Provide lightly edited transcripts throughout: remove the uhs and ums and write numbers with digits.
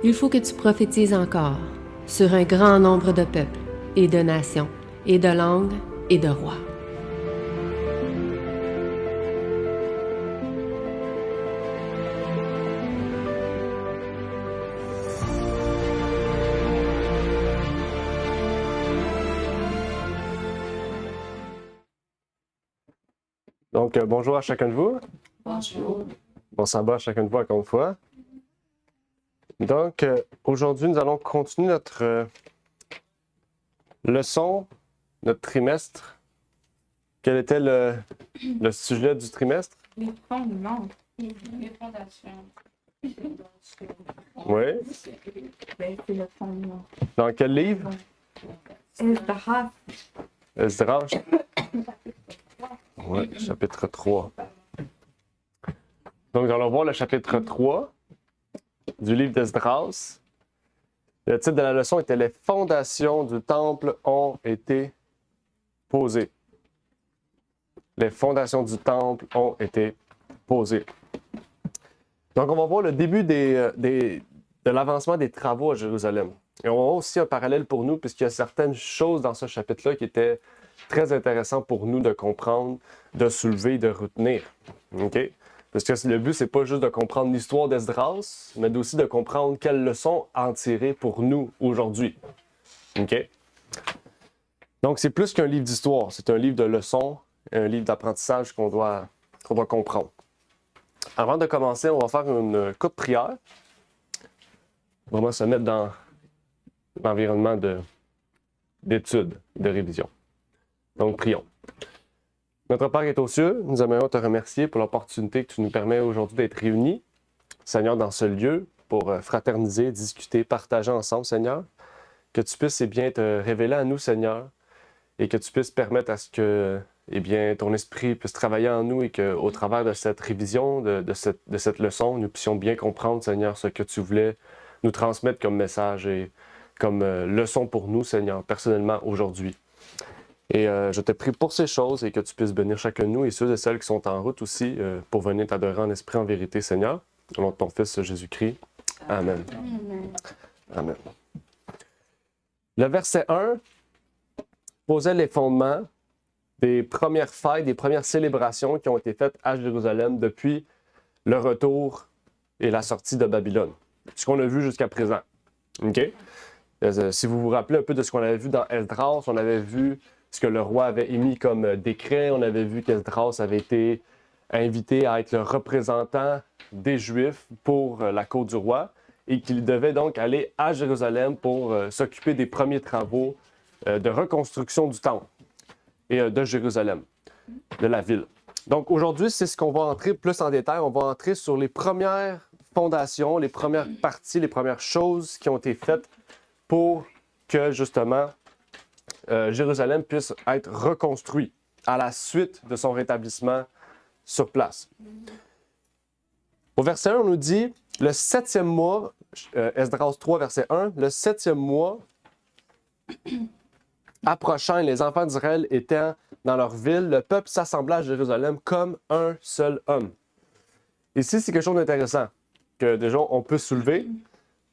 Il faut que tu prophétises encore sur un grand nombre de peuples et de nations et de langues et de rois. Donc, bonjour à chacun de vous. Bonjour. Bon sabbat à chacun de vous encore une fois. Donc, aujourd'hui, nous allons continuer notre leçon, notre trimestre. Quel était le sujet du trimestre? Les fondements. Les fondations. Oui. Ben, c'est le fondement. Dans quel livre? Esdras. Esdras. Oui, chapitre 3. Donc, nous allons voir le chapitre 3 du livre d'Esdras. Le titre de la leçon était « Les fondations du temple ont été posées ». Les fondations du temple ont été posées. Donc, on va voir le début de l'avancement des travaux à Jérusalem. Et on va voir aussi un parallèle pour nous, puisqu'il y a certaines choses dans ce chapitre-là qui étaient très intéressantes pour nous de comprendre, de soulever, de retenir. OK? Parce que le but, c'est pas juste de comprendre l'histoire d'Esdras, mais aussi de comprendre quelles leçons en tirer pour nous aujourd'hui. OK? Donc, c'est plus qu'un livre d'histoire, c'est un livre de leçons, un livre d'apprentissage qu'on doit comprendre. Avant de commencer, on va faire une courte prière. Vraiment se mettre dans l'environnement d'études, de révision. Donc, prions. Notre Père qui est aux cieux, nous aimerions te remercier pour l'opportunité que tu nous permets aujourd'hui d'être réunis, Seigneur, dans ce lieu, pour fraterniser, discuter, partager ensemble, Seigneur. Que tu puisses, bien, te révéler à nous, Seigneur, et que tu puisses permettre à ce que, ton esprit puisse travailler en nous et qu'au travers de cette révision, de cette leçon, nous puissions bien comprendre, Seigneur, ce que tu voulais nous transmettre comme message et comme leçon pour nous, Seigneur, personnellement, aujourd'hui. Et je te prie pour ces choses et que tu puisses bénir chacun de nous et ceux et celles qui sont en route aussi pour venir t'adorer en esprit, en vérité, Seigneur. Au nom de ton Fils Jésus-Christ. Amen. Amen. Le verset 1 posait les fondements des premières fêtes, des premières célébrations qui ont été faites à Jérusalem depuis le retour et la sortie de Babylone. Ce qu'on a vu jusqu'à présent. OK? Si vous vous rappelez un peu de ce qu'on avait vu dans Esdras, on avait vu ce que le roi avait émis comme décret. On avait vu qu'Esdras avait été invité à être le représentant des Juifs pour la cour du roi et qu'il devait donc aller à Jérusalem pour s'occuper des premiers travaux de reconstruction du temple et de Jérusalem, de la ville. Donc aujourd'hui, c'est ce qu'on va entrer plus en détail. On va entrer sur les premières fondations, les premières parties, les premières choses qui ont été faites pour que justement Jérusalem puisse être reconstruit à la suite de son rétablissement sur place. Au verset 1, on nous dit, le 7e mois, Esdras 3, verset 1, le 7e mois approchant et les enfants d'Israël étant dans leur ville, le peuple s'assembla à Jérusalem comme un seul homme. Ici, c'est quelque chose d'intéressant que déjà on peut soulever.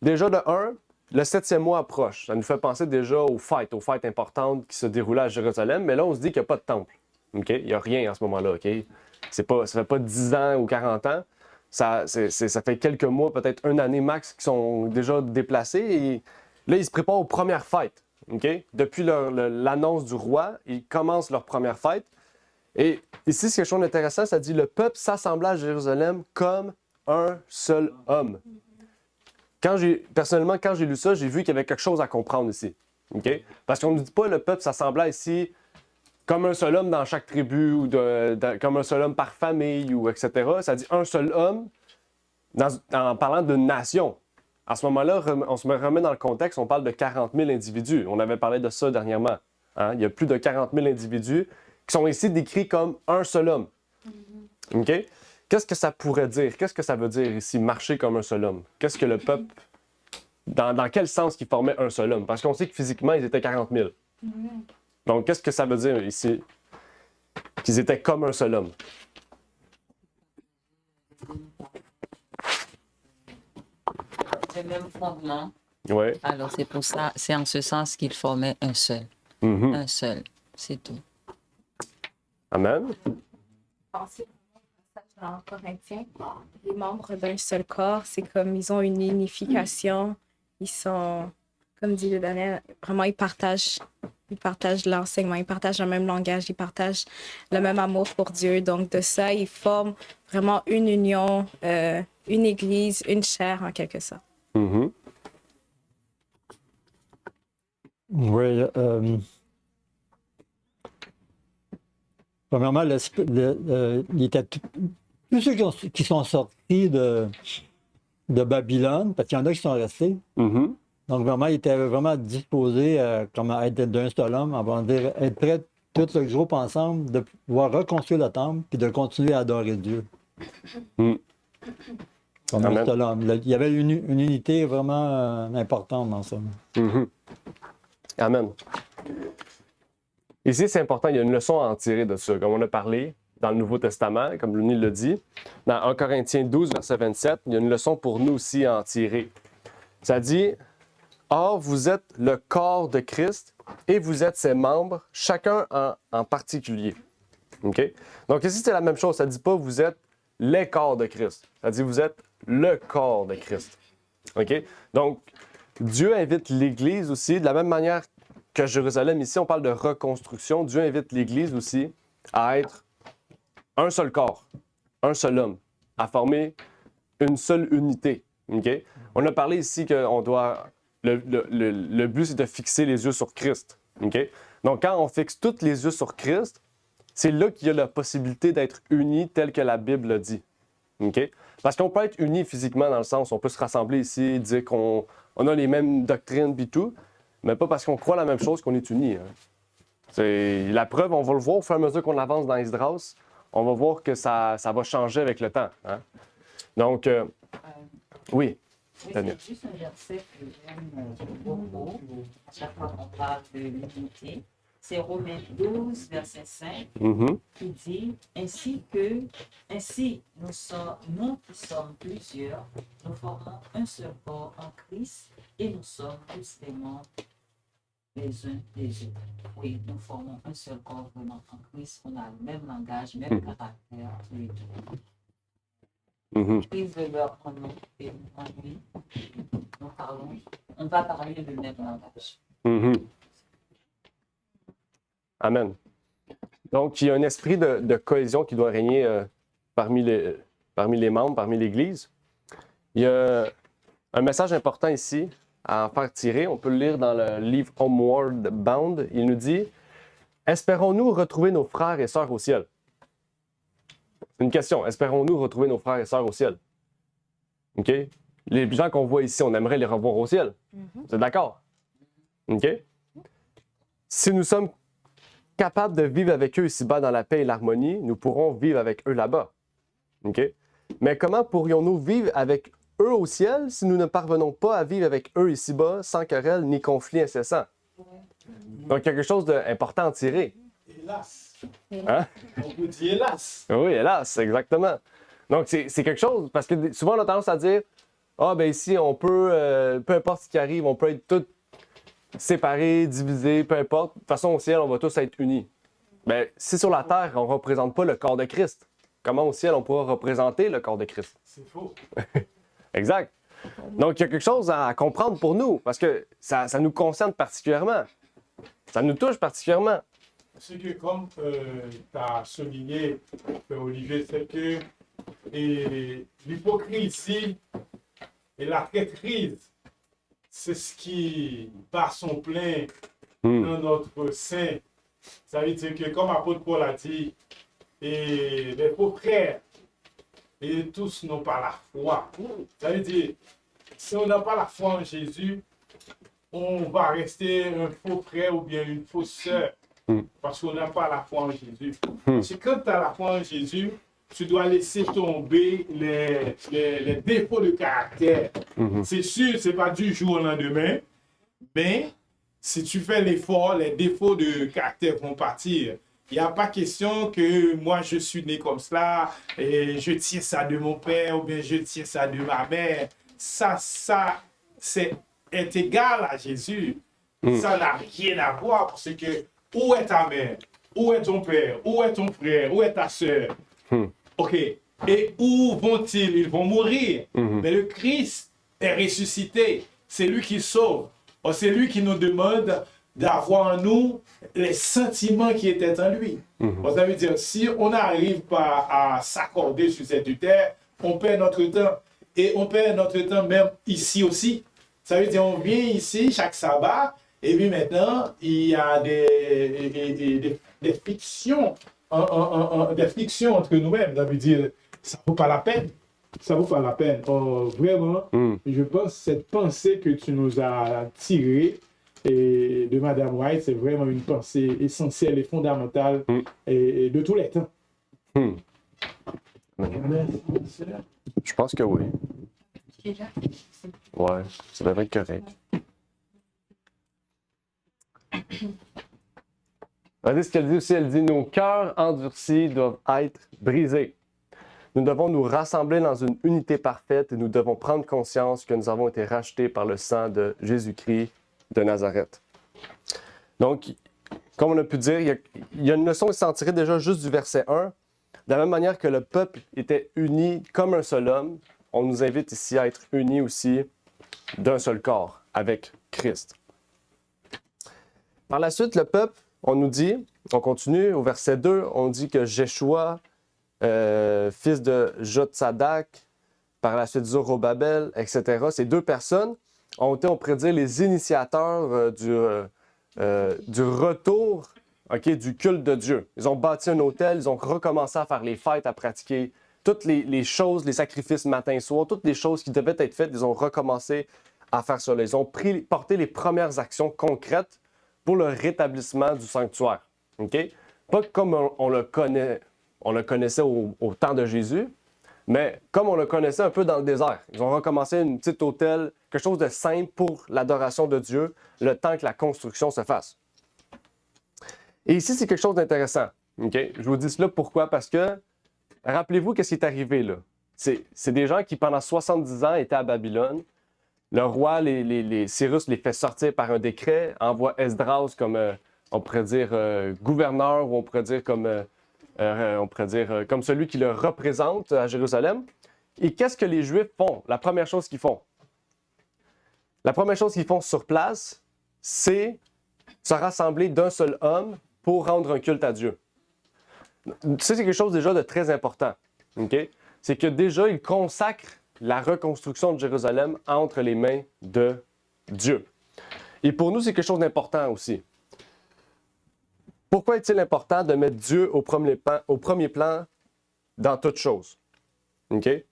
Déjà de 1, le 7e mois approche. Ça nous fait penser déjà aux fêtes importantes qui se déroulaient à Jérusalem, mais là, on se dit qu'il n'y a pas de temple. Okay? Il n'y a rien en ce moment-là. Okay? Ça ne fait pas 10 ans ou 40 ans. Ça fait quelques mois, peut-être une année max, qui sont déjà déplacés. Et là, ils se préparent aux premières fêtes. Okay? Depuis l'annonce du roi, ils commencent leur première fête. Et ici, c'est quelque chose d'intéressant. Ça dit « Le peuple s'assembla à Jérusalem comme un seul homme ». Personnellement, quand j'ai lu ça, j'ai vu qu'il y avait quelque chose à comprendre ici. Okay? Parce qu'on ne dit pas le peuple s'assembla ici comme un seul homme dans chaque tribu ou comme un seul homme par famille ou etc. Ça dit un seul homme en parlant d'une nation. À ce moment-là, on se remet dans le contexte, on parle de 40 000 individus. On avait parlé de ça dernièrement. Hein? Il y a plus de 40 000 individus qui sont ici décrits comme un seul homme. OK? Qu'est-ce que ça pourrait dire? Qu'est-ce que ça veut dire ici, marcher comme un seul homme? Qu'est-ce que le peuple... Dans quel sens qu'ils formaient un seul homme? Parce qu'on sait que physiquement, ils étaient 40 000. Donc, qu'est-ce que ça veut dire ici? Qu'ils étaient comme un seul homme. le même fondement. Oui. Alors, c'est pour ça, c'est en ce sens qu'ils formaient un seul. Mhm. Un seul, c'est tout. Amen. Pensez au passage dans Corinthiens. Les membres d'un seul corps, c'est comme ils ont une unification. Ils sont, comme dit le Daniel, vraiment ils partagent l'enseignement, ils partagent le même langage, ils partagent le même amour pour Dieu. Donc de ça, ils forment vraiment une union, une église, une chair en quelque sorte. Mhm. Oui. Premièrement, il était tous ceux qui sont sortis de Babylone, parce qu'il y en a qui sont restés. Mhm. Donc, vraiment, ils étaient vraiment disposés comme à être d'un seul homme, on va dire, être prêts, tout le groupe ensemble, de pouvoir reconstruire le temple puis de continuer à adorer Dieu. Mm. Comme Amen. un seul homme. Il y avait une unité vraiment importante dans ça. Mhm. Amen. Ici, c'est important, il y a une leçon à en tirer de ça. Comme on a parlé dans le Nouveau Testament, comme Louis le dit, dans 1 Corinthiens 12, verset 27, il y a une leçon pour nous aussi à en tirer. Ça dit, « Or, vous êtes le corps de Christ et vous êtes ses membres, chacun en particulier. » OK? Donc ici, c'est la même chose. Ça ne dit pas « vous êtes les corps de Christ ». Ça dit « vous êtes le corps de Christ ». OK? Donc, Dieu invite l'Église aussi, de la même manière que Jérusalem, ici, on parle de reconstruction. Dieu invite l'Église aussi à être un seul corps, un seul homme, à former une seule unité. OK? On a parlé ici qu'on doit... Le but, c'est de fixer les yeux sur Christ. OK? Donc, quand on fixe tous les yeux sur Christ, c'est là qu'il y a la possibilité d'être unis tel que la Bible le dit. OK? Parce qu'on peut être unis physiquement dans le sens, on peut se rassembler ici, dire qu'on a les mêmes doctrines et tout, mais pas parce qu'on croit la même chose qu'on est unis. Hein. C'est la preuve, on va le voir au fur et à mesure qu'on avance dans Esdras, on va voir que ça va changer avec le temps. Hein? Donc, oui. Oui, Daniel. c'est juste un verset que j'aime beaucoup, à chaque fois qu'on parle de l'unité. C'est Romains 12, verset 5, Mhm. qui dit ainsi nous qui sommes plusieurs, nous formons un seul corps en Christ et nous sommes tous les membres les uns des autres. Oui, nous formons un seul corps vraiment en Christ, on a le même langage, même caractère, tous les deux. Mhm. Prise de leur nom et en lui, on va parler le même langage. Mhm. Amen. Donc, il y a un esprit de cohésion qui doit régner parmi les membres, parmi l'Église. Il y a un message important ici à en faire tirer. On peut le lire dans le livre Homeward Bound. Il nous dit « Espérons-nous retrouver nos frères et sœurs au ciel? » C'est une question. Espérons-nous retrouver nos frères et sœurs au ciel? OK? Les gens qu'on voit ici, on aimerait les revoir au ciel. Vous êtes d'accord? OK? Si nous sommes capables de vivre avec eux ici-bas dans la paix et l'harmonie, nous pourrons vivre avec eux là-bas. OK? Mais comment pourrions-nous vivre avec eux au ciel si nous ne parvenons pas à vivre avec eux ici-bas sans querelle ni conflit incessant? Donc, quelque chose d'important à tirer. Hélas. Hein? On peut dire hélas. Oui, hélas, exactement. Donc, c'est quelque chose, parce que souvent, on a tendance à dire « Ah, ben ici, on peut, peu importe ce qui arrive, on peut être tous séparés, divisés, peu importe. De toute façon, au ciel, on va tous être unis. » Mais si sur la terre, on ne représente pas le corps de Christ, comment au ciel, on pourra représenter le corps de Christ? C'est faux. Exact. Donc, il y a quelque chose à comprendre pour nous, parce que ça nous concerne particulièrement. Ça nous touche particulièrement. Ce que, comme tu as souligné, Olivier, c'est que l'hypocrisie et la traîtrise, c'est ce qui bat son plein dans notre sein. Ça veut dire que, comme l'apôtre Paul a dit, et les faux frères, et tous n'ont pas la foi. Ça veut dire, si on n'a pas la foi en Jésus, on va rester un faux frère ou bien une fausse sœur. Parce qu'on n'a pas la foi en Jésus. C'est quand tu as la foi en Jésus, tu dois laisser tomber les défauts de caractère. C'est sûr, ce n'est pas du jour au lendemain, mais si tu fais l'effort, les défauts de caractère vont partir. Il n'y a pas question que moi je suis né comme cela et je tiens ça de mon père ou bien je tiens ça de ma mère. ça est égal à Jésus. Ça n'a rien à voir parce que où est ta mère? Où est ton père? Où est ton frère? Où est ta soeur? OK. Et où vont-ils? Ils vont mourir. Mais le Christ est ressuscité. C'est lui qui sauve. C'est lui qui nous demande d'avoir en nous les sentiments qui étaient en lui. Ça veut dire, si on n'arrive pas à s'accorder sur cette terre, on perd notre temps. Et on perd notre temps même ici aussi. Ça veut dire, on vient ici chaque sabbat, et puis maintenant, il y a des fictions, des fictions entre nous-mêmes. Ça veut dire, ça ne vaut pas la peine. Ça vaut pas la peine. Vraiment, je pense que cette pensée que tu nous as tirée de Madame White, c'est vraiment une pensée essentielle et fondamentale et de tous les temps. Je pense que oui. Ouais, ça devrait être correct. Regardez ce qu'elle dit aussi, elle dit « Nos cœurs endurcis doivent être brisés. Nous devons nous rassembler dans une unité parfaite et nous devons prendre conscience que nous avons été rachetés par le sang de Jésus-Christ de Nazareth. » Donc, comme on a pu dire, il y a une leçon qui s'en tirait déjà juste du verset 1. De la même manière que le peuple était uni comme un seul homme, on nous invite ici à être unis aussi d'un seul corps, avec Christ. Par la suite, le peuple, on nous dit, on continue au verset 2, on dit que Jéshua, fils de Jotsadak, par la suite Zorobabel, etc., ces deux personnes ont été, on pourrait dire, les initiateurs du retour du culte de Dieu. Ils ont bâti un autel, ils ont recommencé à faire les fêtes, à pratiquer toutes les choses, les sacrifices matin et soir, toutes les choses qui devaient être faites, ils ont recommencé à faire cela. Ils ont porté les premières actions concrètes pour le rétablissement du sanctuaire. Okay? Pas comme on le connaissait au temps de Jésus, mais comme on le connaissait un peu dans le désert. Ils ont recommencé une petite autel, quelque chose de simple pour l'adoration de Dieu, le temps que la construction se fasse. Et ici, c'est quelque chose d'intéressant. Okay? Je vous dis cela pourquoi? Parce que, rappelez-vous qu'est-ce qui est arrivé là. C'est des gens qui, pendant 70 ans, étaient à Babylone. Le roi, Cyrus les fait sortir par un décret, envoie Esdras comme, on pourrait dire, gouverneur, ou on pourrait dire comme celui qui le représente à Jérusalem. Et qu'est-ce que les Juifs font? La première chose qu'ils font. La première chose qu'ils font sur place, c'est se rassembler d'un seul homme pour rendre un culte à Dieu. Ça, c'est quelque chose déjà de très important. Okay? C'est que déjà, ils consacrent la reconstruction de Jérusalem entre les mains de Dieu. Et pour nous, c'est quelque chose d'important aussi. Pourquoi est-il important de mettre Dieu au premier plan dans toute chose? Okay?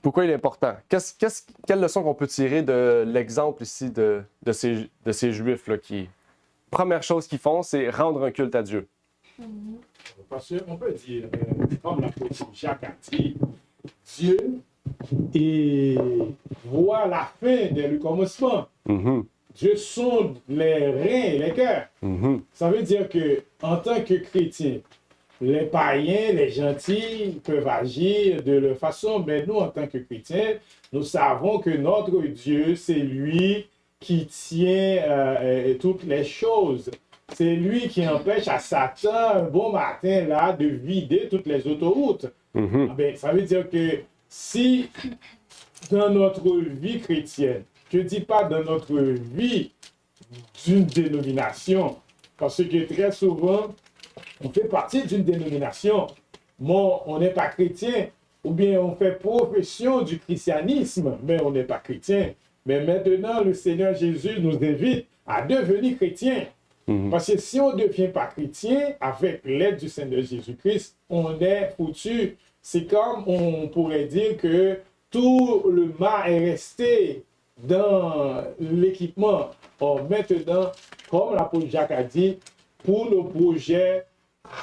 Pourquoi il est important? Quelle leçon qu'on peut tirer de l'exemple ici de ces Juifs-là qui, première chose qu'ils font, c'est rendre un culte à Dieu? Parce qu'on peut dire, comme l'apôtre Jacques a dit, Dieu voit la fin dès le commencement. Dieu sonde les reins et les cœurs. Ça veut dire que en tant que chrétien, les païens, les gentils peuvent agir de leur façon, mais nous, en tant que chrétiens, nous savons que notre Dieu, c'est lui qui tient toutes les choses. C'est lui qui empêche à Satan, un bon matin, là, de vider toutes les autoroutes. Ben, ça veut dire que si, dans notre vie chrétienne, je ne dis pas dans notre vie d'une dénomination, parce que très souvent, on fait partie d'une dénomination, mais on n'est pas chrétien, ou bien on fait profession du christianisme, mais on n'est pas chrétien. Mais maintenant, le Seigneur Jésus nous invite à devenir chrétiens. Parce que si on ne devient pas chrétien, avec l'aide du Seigneur Jésus-Christ, on est foutu. C'est comme on pourrait dire que tout le mal est resté dans l'équipement. Or, maintenant, comme l'apôtre Jacques a dit, pour nos projets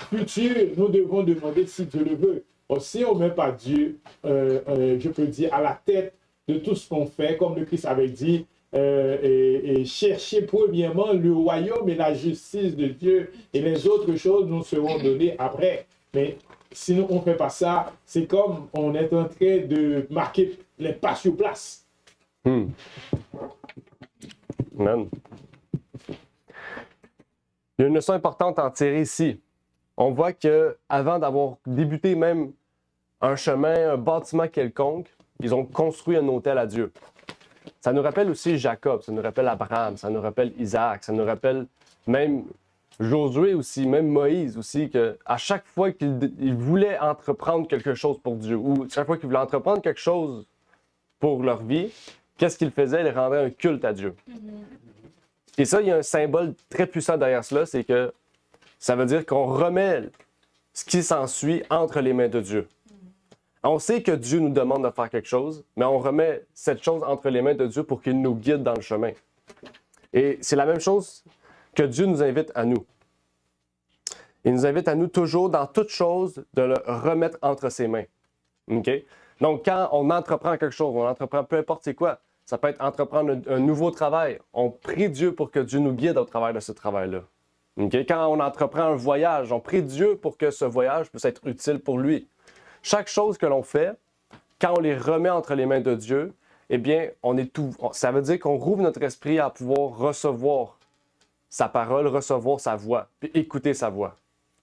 futurs, nous devons demander si Dieu le veut. Or, si on ne met pas Dieu, je peux dire, à la tête de tout ce qu'on fait, comme le Christ avait dit, et chercher premièrement le royaume et la justice de Dieu, et les autres choses nous seront données après. Mais si nous, on ne fait pas ça, c'est comme on est en train de marquer les pas sur place. Amen. Il y a une leçon importante à en tirer ici. On voit que avant d'avoir débuté même un chemin, un bâtiment quelconque, ils ont construit un autel à Dieu. Ça nous rappelle aussi Jacob, ça nous rappelle Abraham, ça nous rappelle Isaac, ça nous rappelle même Josué aussi, même Moïse aussi, qu'à chaque fois qu'ils voulaient entreprendre quelque chose pour Dieu, ou chaque fois qu'ils voulaient entreprendre quelque chose pour leur vie, qu'est-ce qu'ils faisaient? Ils rendaient un culte à Dieu. Et ça, il y a un symbole très puissant derrière cela, c'est que ça veut dire qu'on remet ce qui s'ensuit entre les mains de Dieu. On sait que Dieu nous demande de faire quelque chose, mais on remet cette chose entre les mains de Dieu pour qu'il nous guide dans le chemin. Et c'est la même chose que Dieu nous invite à nous. Il nous invite à nous toujours, dans toute chose, de le remettre entre ses mains. Okay? Donc, quand on entreprend quelque chose, on entreprend peu importe c'est quoi, ça peut être entreprendre un nouveau travail. On prie Dieu pour que Dieu nous guide au travers de ce travail-là. Okay? Quand on entreprend un voyage, on prie Dieu pour que ce voyage puisse être utile pour lui. Chaque chose que l'on fait, quand on les remet entre les mains de Dieu, eh bien, ça veut dire qu'on rouvre notre esprit à pouvoir recevoir sa parole, recevoir sa voix, puis écouter sa voix.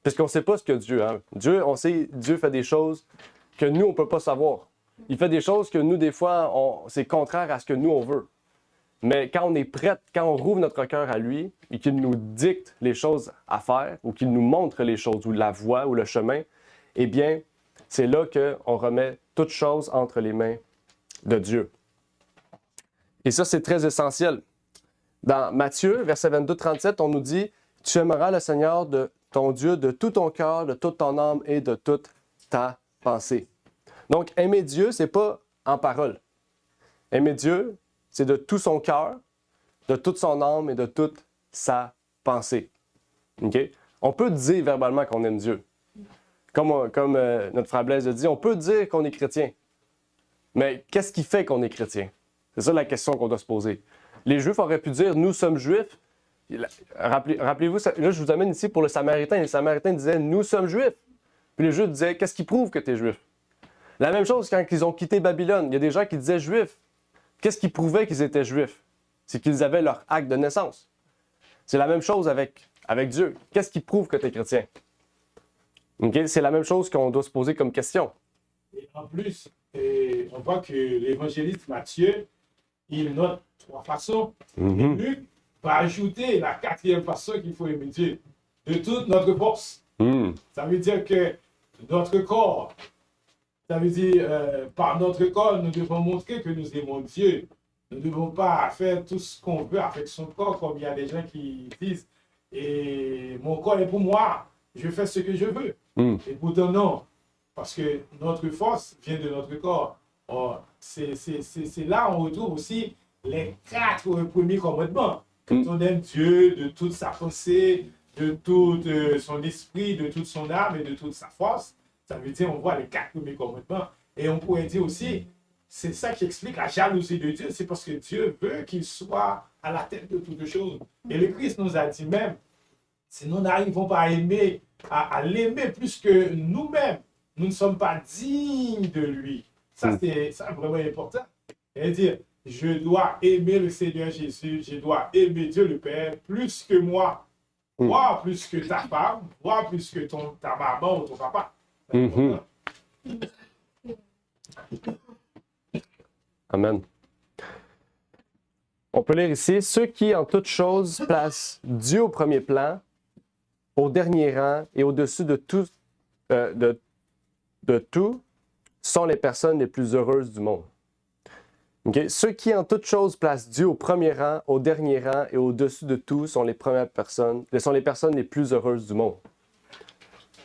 Parce qu'on ne sait pas ce que Dieu a. Dieu fait des choses que nous, on ne peut pas savoir. Il fait des choses que nous, des fois, c'est contraire à ce que nous, on veut. Mais quand on est prêt, quand on rouvre notre cœur à lui et qu'il nous dicte les choses à faire ou qu'il nous montre les choses ou la voie ou le chemin, eh bien, c'est là qu'on remet toute chose entre les mains de Dieu. Et ça, c'est très essentiel. Dans Matthieu, verset 22-37, on nous dit « Tu aimeras le Seigneur de ton Dieu de tout ton cœur, de toute ton âme et de toute ta pensée. » Donc, aimer Dieu, ce n'est pas en parole. Aimer Dieu, c'est de tout son cœur, de toute son âme et de toute sa pensée. Okay? On peut dire verbalement qu'on aime Dieu. Comme notre frère Blaise a dit, on peut dire qu'on est chrétien. Mais qu'est-ce qui fait qu'on est chrétien? C'est ça la question qu'on doit se poser. Les Juifs auraient pu dire « Nous sommes Juifs ». Rappelez-vous, là je vous amène ici pour le Samaritain. Les Samaritains disaient « Nous sommes Juifs ». Puis les Juifs disaient « Qu'est-ce qui prouve que tu es Juif? » La même chose quand ils ont quitté Babylone. Il y a des gens qui disaient « Juifs ». Qu'est-ce qui prouvait qu'ils étaient Juifs? C'est qu'ils avaient leur acte de naissance. C'est la même chose avec Dieu. Qu'est-ce qui prouve que tu es chrétien? Okay? C'est la même chose qu'on doit se poser comme question. Et en plus, on voit que l'évangéliste Matthieu, il note 3 façons. Mm-hmm. Luc va ajouter la 4e façon qu'il faut aimer Dieu, de toute notre force. Ça veut dire que notre corps, ça veut dire par notre corps, nous devons montrer que nous aimons Dieu. Nous ne devons pas faire tout ce qu'on veut avec son corps, comme il y a des gens qui disent « Et mon corps est pour moi, je fais ce que je veux. » Et pourtant non, parce que notre force vient de notre corps. C'est là où on retrouve aussi les 4 premiers commandements. Quand on aime Dieu de toute sa pensée, de tout son esprit, de toute son âme et de toute sa force, ça veut dire on voit les 4 premiers commandements. Et on pourrait dire aussi, c'est ça qui explique la jalousie de Dieu, c'est parce que Dieu veut qu'il soit à la tête de toutes choses. Et le Christ nous a dit même, si nous n'arrivons pas à aimer, à l'aimer plus que nous-mêmes, nous ne sommes pas dignes de lui. Ça, c'est vraiment important. C'est-à-dire, je dois aimer le Seigneur Jésus, je dois aimer Dieu le Père plus que moi, voire plus que ta femme, voire plus que ta maman ou ton papa. Amen. On peut lire ici, ceux qui en toute chose placent Dieu au premier plan, au dernier rang et au-dessus de tout, tout sont les personnes les plus heureuses du monde. Okay? Ceux qui en toute chose placent Dieu au premier rang, au dernier rang et au-dessus de tout sont les personnes les plus heureuses du monde.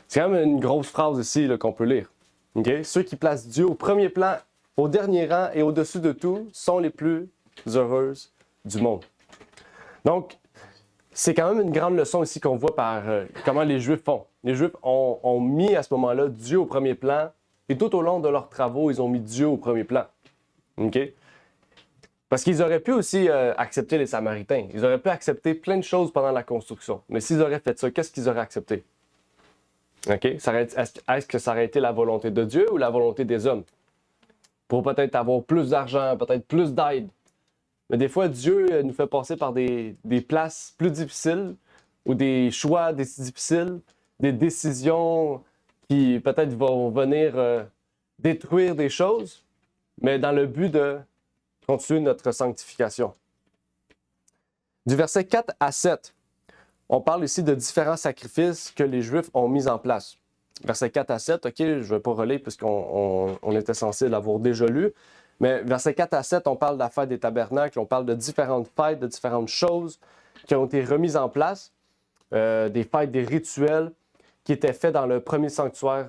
C'est quand même une grosse phrase ici là, qu'on peut lire. Okay? Ceux qui placent Dieu au premier plan, au dernier rang et au-dessus de tout sont les plus heureuses du monde. Donc, c'est quand même une grande leçon ici qu'on voit par comment les Juifs font. Les Juifs ont mis à ce moment-là Dieu au premier plan et tout au long de leurs travaux, ils ont mis Dieu au premier plan. Okay? Parce qu'ils auraient pu aussi accepter les Samaritains. Ils auraient pu accepter plein de choses pendant la construction. Mais s'ils auraient fait ça, qu'est-ce qu'ils auraient accepté? OK? Est-ce que ça aurait été la volonté de Dieu ou la volonté des hommes? Pour peut-être avoir plus d'argent, peut-être plus d'aide. Mais des fois, Dieu nous fait passer par des places plus difficiles ou des choix difficiles, des décisions qui peut-être vont venir détruire des choses, mais dans le but de continuer notre sanctification. Du verset 4 à 7, on parle ici de différents sacrifices que les Juifs ont mis en place. Verset 4 à 7, OK, je ne vais pas relire puisqu'on était censé l'avoir déjà lu, mais verset 4 à 7, on parle de la fête des tabernacles, on parle de différentes fêtes, de différentes choses qui ont été remises en place, des fêtes, des rituels qui étaient faits dans le premier sanctuaire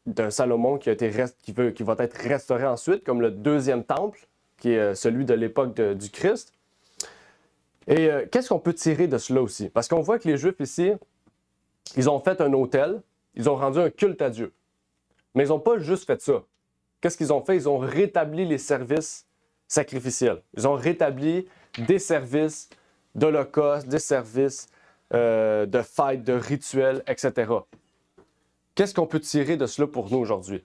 de Salomon qui va être restauré ensuite, comme le deuxième temple, qui est celui de l'époque du Christ. Et qu'est-ce qu'on peut tirer de cela aussi? Parce qu'on voit que les Juifs ici, ils ont fait un autel, ils ont rendu un culte à Dieu. Mais ils n'ont pas juste fait ça. Qu'est-ce qu'ils ont fait? Ils ont rétabli les services sacrificiels. Ils ont rétabli des services d'holocauste, des services de fêtes, de rituels, etc. Qu'est-ce qu'on peut tirer de cela pour nous aujourd'hui?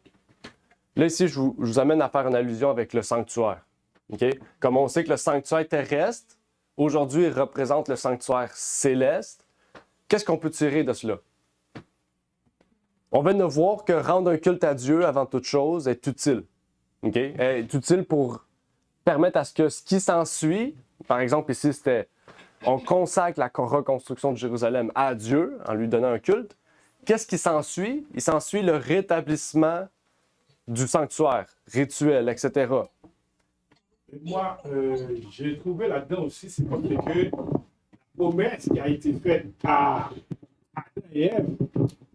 Là, ici, je vous amène à faire une allusion avec le sanctuaire. Okay? Comme on sait que le sanctuaire terrestre, aujourd'hui, il représente le sanctuaire céleste. Qu'est-ce qu'on peut tirer de cela? On vient de voir que rendre un culte à Dieu avant toute chose est utile. Okay? Est utile pour permettre à ce que ce qui s'ensuit, par exemple ici, c'était on consacre la reconstruction de Jérusalem à Dieu en lui donnant un culte. Qu'est-ce qui s'ensuit? Il s'ensuit le rétablissement du sanctuaire, rituel, etc. Et moi, j'ai trouvé là-dedans aussi, c'est parce que la promesse qui a été faite à Adam et Ève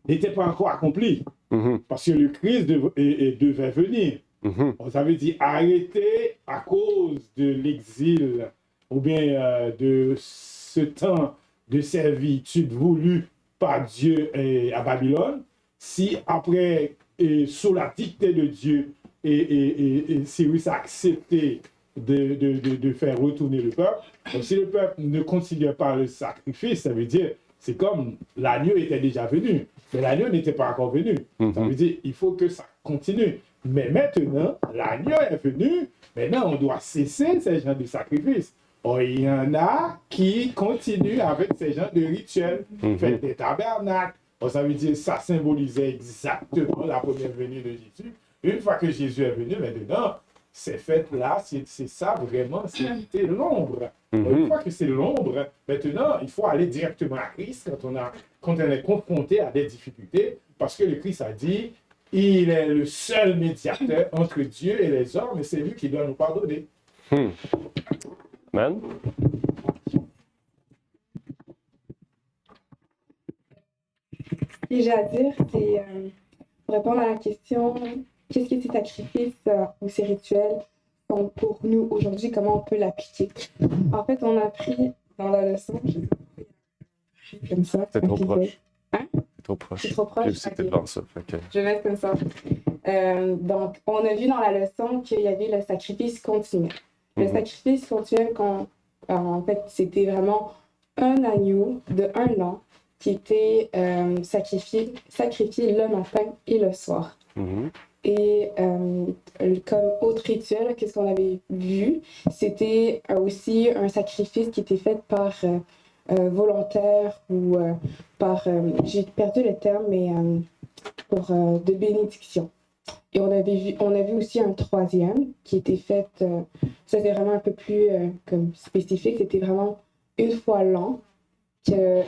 n'était pas encore accomplie. Mm-hmm. Parce que le Christ devait venir. Mm-hmm. On avait dit arrêter à cause de l'exil ou bien de ce temps de servitude voulu par Dieu à Babylone. Si après, sous la dictée de Dieu, et Cyrus a accepté de faire retourner le peuple, donc si le peuple ne considère pas le sacrifice, ça veut dire c'est comme l'agneau était déjà venu, mais l'agneau n'était pas encore venu. Mm-hmm. Ça veut dire il faut que ça continue. Mais maintenant, l'agneau est venu, maintenant on doit cesser ces genres de sacrifices. Or, il y en a qui continuent avec ces genres de rituels, fête des tabernacles. Or, ça veut dire ça symbolisait exactement la première venue de Jésus. Une fois que Jésus est venu, maintenant, ces fêtes-là, c'est ça vraiment, c'était l'ombre. Une fois que c'est l'ombre, maintenant, il faut aller directement à Christ quand on est confronté à des difficultés, parce que le Christ a dit, il est le seul médiateur entre Dieu et les hommes, et c'est lui qui doit nous pardonner. Amen. Ce que j'ai à dire, c'est pour répondre à la question, qu'est-ce que ces sacrifices ou ces rituels sont pour nous aujourd'hui, comment on peut l'appliquer? En fait, on a appris dans la leçon, comme ça. C'est trop proche. Hein? Trop proche. C'est trop proche? C'était Okay. devant ça. Okay. Je vais mettre comme ça. Donc, on a vu dans la leçon qu'il y avait le sacrifice continuel. Le sacrifice continuel, en fait, c'était vraiment un agneau de 1 an qui était sacrifié le matin et le soir. Et comme autre rituel, qu'est-ce qu'on avait vu? C'était aussi un sacrifice qui était fait par volontaire ou par, j'ai perdu le terme, mais pour de bénédiction. Et on a vu aussi un troisième qui était fait, ça c'était vraiment un peu plus comme spécifique, c'était vraiment une fois l'an que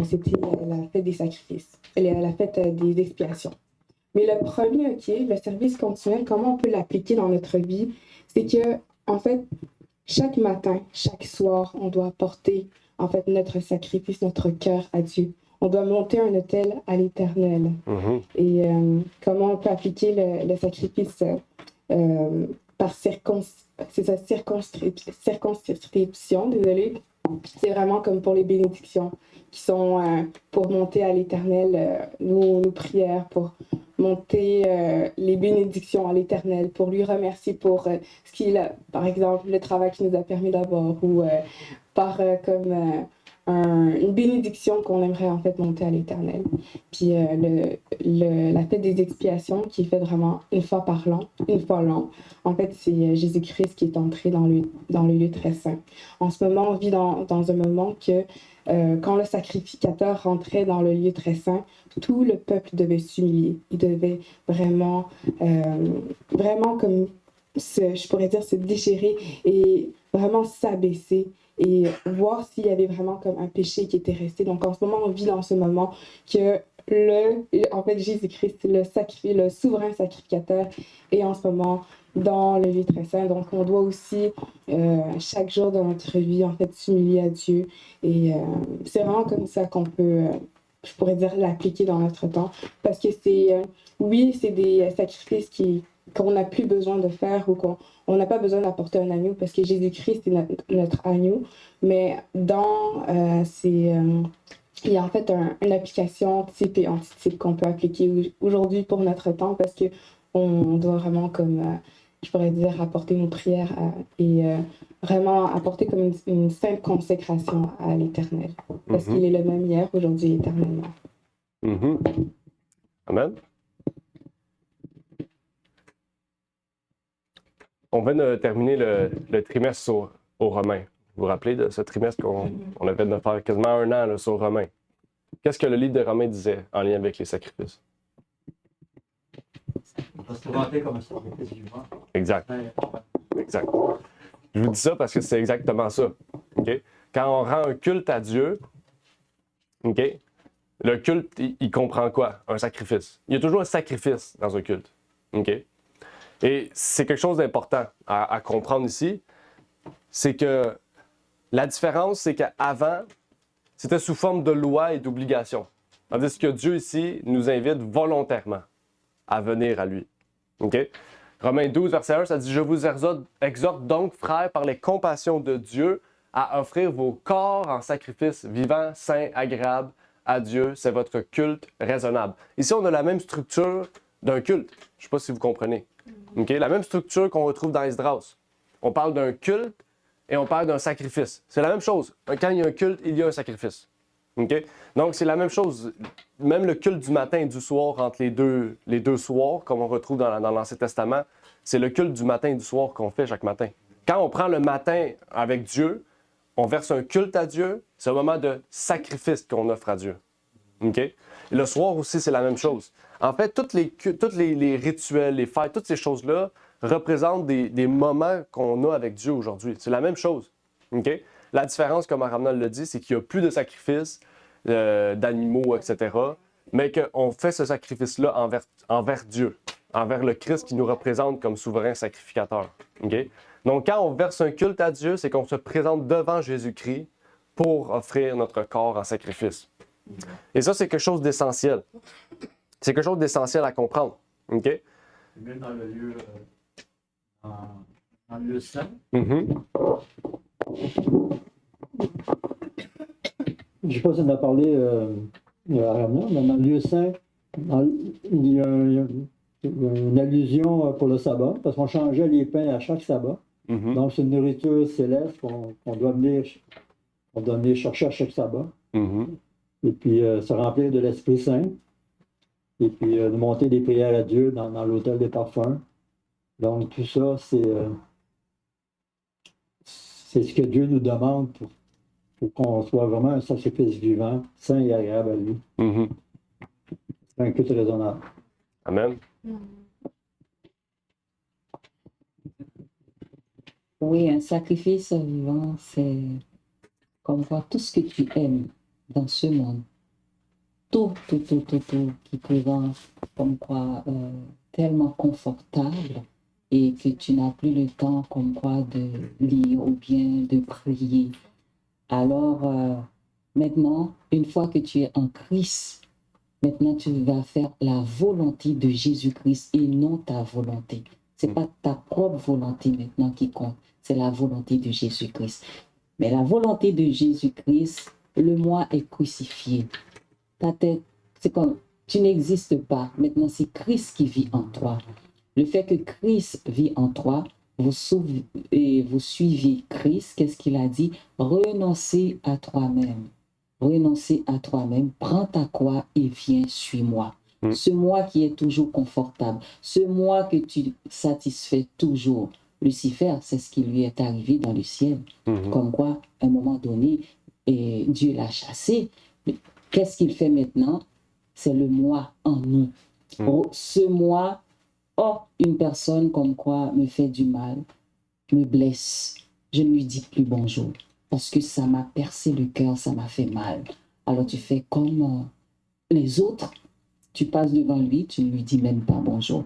c'était la fête des sacrifices, la fête des expiations. Mais le premier, le service continuel, comment on peut l'appliquer dans notre vie, c'est que, en fait, chaque matin, chaque soir, on doit apporter, en fait, notre sacrifice, notre cœur à Dieu. On doit monter un autel à l'Éternel. Et comment on peut appliquer le sacrifice par circonscription, désolé. C'est vraiment comme pour les bénédictions qui sont pour monter à l'Éternel nos prières, pour monter les bénédictions à l'Éternel, pour lui remercier pour ce qu'il a, par exemple, le travail qu'il nous a permis d'avoir, ou une bénédiction qu'on aimerait en fait monter à l'Éternel. Puis la fête des expiations qui est faite vraiment une fois l'an. En fait, c'est Jésus-Christ qui est entré dans le lieu très saint. En ce moment, on vit dans un moment que quand le sacrificateur rentrait dans le lieu très saint, tout le peuple devait s'humilier. Il devait vraiment comme je pourrais dire se déchirer et vraiment s'abaisser et voir s'il y avait vraiment comme un péché qui était resté. Donc en ce moment, on vit dans ce moment que en fait, Jésus-Christ, le souverain sacrificateur, est en ce moment dans le lieu très saint. Donc on doit aussi, chaque jour de notre vie, en fait, s'humilier à Dieu. Et c'est vraiment comme ça qu'on peut, je pourrais dire, l'appliquer dans notre temps. Parce que c'est des sacrifices qu'on n'a plus besoin de faire ou qu'on n'a pas besoin d'apporter un agneau parce que Jésus-Christ est notre agneau. Mais il y a en fait une application type et antitype qu'on peut appliquer aujourd'hui pour notre temps parce qu'on doit vraiment, comme je pourrais dire, apporter nos prières et vraiment apporter comme une sainte consécration à l'Éternel. Parce qu'il est le même hier, aujourd'hui et éternellement. Amen. On vient de terminer le trimestre aux Romains. Vous vous rappelez de ce trimestre qu'on avait de faire quasiment 1 an là, sur Romains? Qu'est-ce que le livre de Romains disait en lien avec les sacrifices? On va se présenter comme un sacrifice vivant. Exact. Exact. Je vous dis ça parce que c'est exactement ça. Okay? Quand on rend un culte à Dieu, okay, le culte, il comprend quoi? Un sacrifice. Il y a toujours un sacrifice dans un culte. Okay? Et c'est quelque chose d'important à comprendre ici. C'est que la différence, c'est qu'avant, c'était sous forme de loi et d'obligation. Tandis que Dieu ici nous invite volontairement à venir à lui. Okay? Romains 12, verset 1, ça dit « Je vous exhorte donc, frères, par les compassions de Dieu, à offrir vos corps en sacrifice vivant, saint, agréable à Dieu. C'est votre culte raisonnable. » Ici, on a la même structure d'un culte. Je ne sais pas si vous comprenez. Okay? La même structure qu'on retrouve dans Esdras. On parle d'un culte et on parle d'un sacrifice. C'est la même chose. Quand il y a un culte, il y a un sacrifice. Okay? Donc, c'est la même chose. Même le culte du matin et du soir, entre les deux soirs, comme on retrouve dans l'Ancien Testament, c'est le culte du matin et du soir qu'on fait chaque matin. Quand on prend le matin avec Dieu, on verse un culte à Dieu, c'est un moment de sacrifice qu'on offre à Dieu. Okay? Et le soir aussi, c'est la même chose. En fait, tous les rituels, les fêtes, toutes ces choses-là représentent des moments qu'on a avec Dieu aujourd'hui. C'est la même chose. Okay? La différence, comme Aramnal l'a dit, c'est qu'il n'y a plus de sacrifices d'animaux, etc., mais qu'on fait ce sacrifice-là envers Dieu, envers le Christ qui nous représente comme souverain sacrificateur. Okay? Donc, quand on verse un culte à Dieu, c'est qu'on se présente devant Jésus-Christ pour offrir notre corps en sacrifice. Et ça, c'est quelque chose d'essentiel. C'est quelque chose d'essentiel à comprendre. Okay? Même dans le lieu, dans le lieu saint. Je ne sais pas si on a parlé à Ramon, mais dans le lieu saint, il y a une allusion pour le sabbat, parce qu'on changeait les pains à chaque sabbat. Donc, c'est une nourriture céleste qu'on doit venir chercher à chaque sabbat. Et puis, se remplir de l'Esprit Saint. Et puis, de monter des prières à Dieu dans l'autel des parfums. Donc, tout ça, c'est ce que Dieu nous demande pour qu'on soit vraiment un sacrifice vivant, saint et agréable à lui. C'est un culte raisonnable. Amen. Oui, un sacrifice vivant, c'est comme quoi tout ce que tu aimes dans ce monde, tout qui te rend comme quoi tellement confortable et que tu n'as plus le temps comme quoi de lire ou bien de prier. Alors maintenant, une fois que tu es en Christ, maintenant tu vas faire la volonté de Jésus-Christ et non ta volonté. Ce n'est pas ta propre volonté maintenant qui compte, c'est la volonté de Jésus-Christ. Mais la volonté de Jésus-Christ, le moi est crucifié. Ta tête, c'est comme, tu n'existes pas. Maintenant, c'est Christ qui vit en toi. Le fait que Christ vit en toi, vous suivez Christ, qu'est-ce qu'il a dit? Renoncez à toi-même. renoncer à toi-même, prends ta croix et viens, suis-moi. Ce moi qui est toujours confortable, ce moi que tu satisfais toujours. Lucifer, c'est ce qui lui est arrivé dans le ciel. Comme quoi, à un moment donné, Dieu l'a chassé. Qu'est-ce qu'il fait maintenant? C'est le moi en nous. Oh, ce moi, une personne comme quoi me fait du mal, me blesse. Je ne lui dis plus bonjour parce que ça m'a percé le cœur, ça m'a fait mal. Alors tu fais comme les autres. Tu passes devant lui, tu ne lui dis même pas bonjour.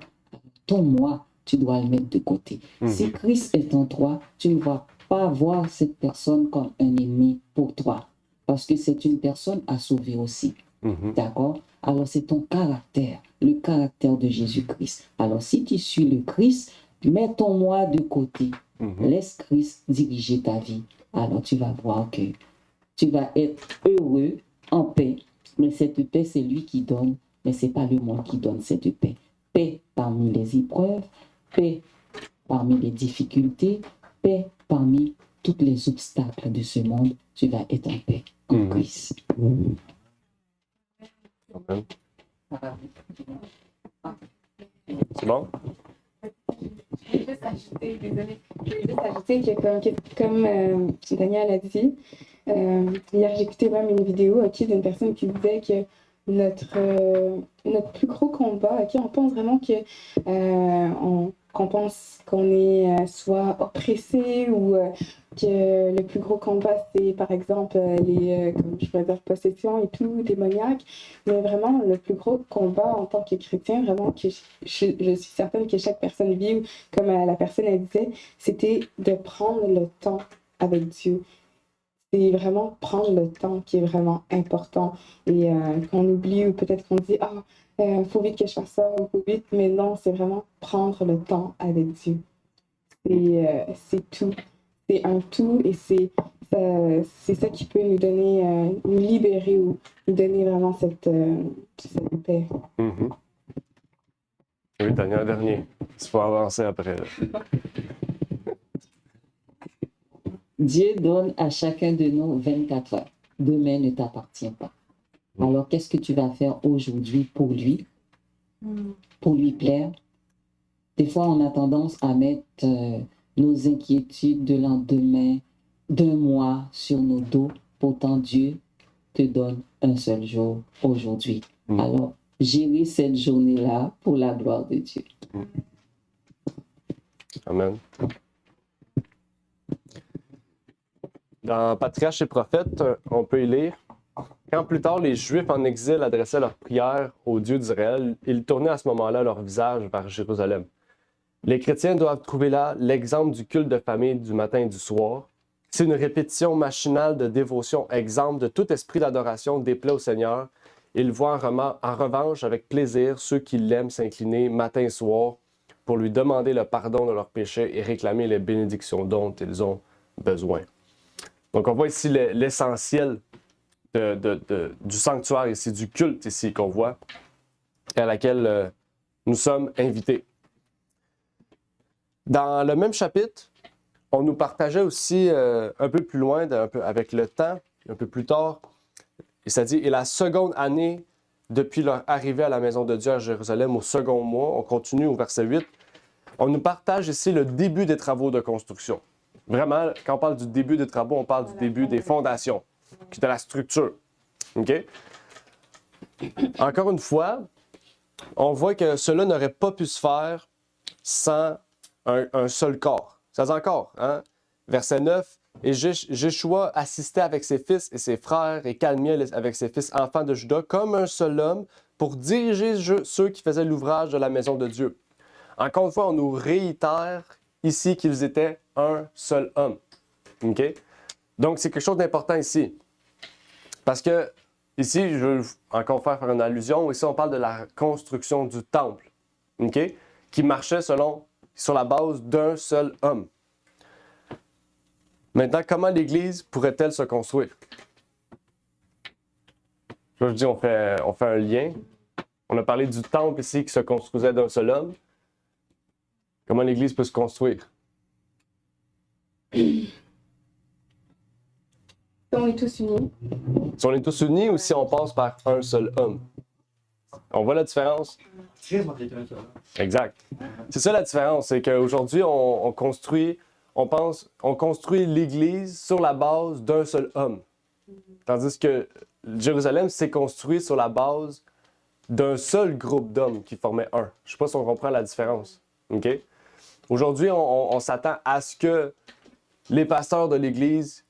Ton moi, tu dois le mettre de côté. Si Christ est en toi, tu ne vas pas voir cette personne comme un ennemi pour toi. Parce que c'est une personne à sauver aussi. D'accord? Alors c'est ton caractère, le caractère de Jésus-Christ. Alors si tu suis le Christ, mets ton moi de côté. Laisse Christ diriger ta vie. Alors tu vas voir que tu vas être heureux, en paix. Mais cette paix, c'est lui qui donne. Mais ce n'est pas le moi qui donne cette paix. Paix parmi les épreuves, paix parmi les difficultés, paix parmi tous les obstacles de ce monde. Tu vas être en paix en Christ. Amen. C'est bon? Je vais juste ajouter, désolée, je vais juste ajouter que comme Daniel a dit, hier j'écoutais même une vidéo d'une personne qui disait que notre plus gros combat, on pense vraiment qu'on pense qu'on est soit oppressé ou que le plus gros combat c'est par exemple les comme je pourrais dire possessions et tout, démoniaques, mais vraiment le plus gros combat en tant que chrétien, vraiment que je suis certaine que chaque personne vit, comme la personne elle disait, c'était de prendre le temps avec Dieu. C'est vraiment prendre le temps qui est vraiment important et qu'on oublie ou peut-être qu'on dit faut vite que je fasse ça ou faut vite, mais non, c'est vraiment prendre le temps avec Dieu. C'est tout, c'est un tout et c'est ça qui peut nous donner, nous libérer ou nous donner vraiment cette paix. Oui, dernier. Il faut avancer après. Dieu donne à chacun de nous 24 heures. Demain ne t'appartient pas. Alors, qu'est-ce que tu vas faire aujourd'hui pour lui? Pour lui plaire? Des fois, on a tendance à mettre nos inquiétudes de lendemain, d'un mois sur nos dos. Pourtant, Dieu te donne un seul jour aujourd'hui. Alors, gérer cette journée-là pour la gloire de Dieu. Amen. Dans Patriarches et Prophètes, on peut y lire: quand plus tard les Juifs en exil adressaient leurs prières au Dieu d'Israël, ils tournaient à ce moment-là leur visage vers Jérusalem. Les chrétiens doivent trouver là l'exemple du culte de famille du matin et du soir. C'est une répétition machinale de dévotion exempte de tout esprit d'adoration déplaît au Seigneur. Ils voient en revanche avec plaisir ceux qui l'aiment s'incliner matin et soir pour lui demander le pardon de leurs péchés et réclamer les bénédictions dont ils ont besoin. Donc, on voit ici l'essentiel du sanctuaire ici, du culte ici qu'on voit, à laquelle nous sommes invités. Dans le même chapitre, on nous partageait aussi un peu plus loin, avec le temps, un peu plus tard, et ça dit, et la seconde année depuis leur arrivée à la maison de Dieu à Jérusalem, au second mois, on continue au verset 8, on nous partage ici le début des travaux de construction. Vraiment, quand on parle du début des travaux, on parle du début des fondations, de la structure. OK? Encore une fois, on voit que cela n'aurait pas pu se faire sans un seul corps. Ça dit encore, hein? Verset 9, et Jéshua assistait avec ses fils et ses frères et Calmiel avec ses fils enfants de Juda comme un seul homme pour diriger ceux qui faisaient l'ouvrage de la maison de Dieu. Encore une fois, on nous réitère ici qu'ils étaient un seul homme. OK? Donc, c'est quelque chose d'important ici. Parce que, ici, je veux encore faire une allusion, ici, on parle de la construction du temple, OK? Qui marchait sur la base d'un seul homme. Maintenant, comment l'Église pourrait-elle se construire? Là, je dis, on fait un lien. On a parlé du temple ici qui se construisait d'un seul homme. Comment l'Église peut se construire? Si on est tous unis. Si on est tous unis ou si on passe par un seul homme. On voit la différence? Exact. C'est ça la différence, c'est qu'aujourd'hui, on construit l'Église sur la base d'un seul homme. Tandis que Jérusalem s'est construit sur la base d'un seul groupe d'hommes qui formait un. Je ne sais pas si on comprend la différence. OK? Aujourd'hui, on s'attend à ce que les pasteurs de l'Église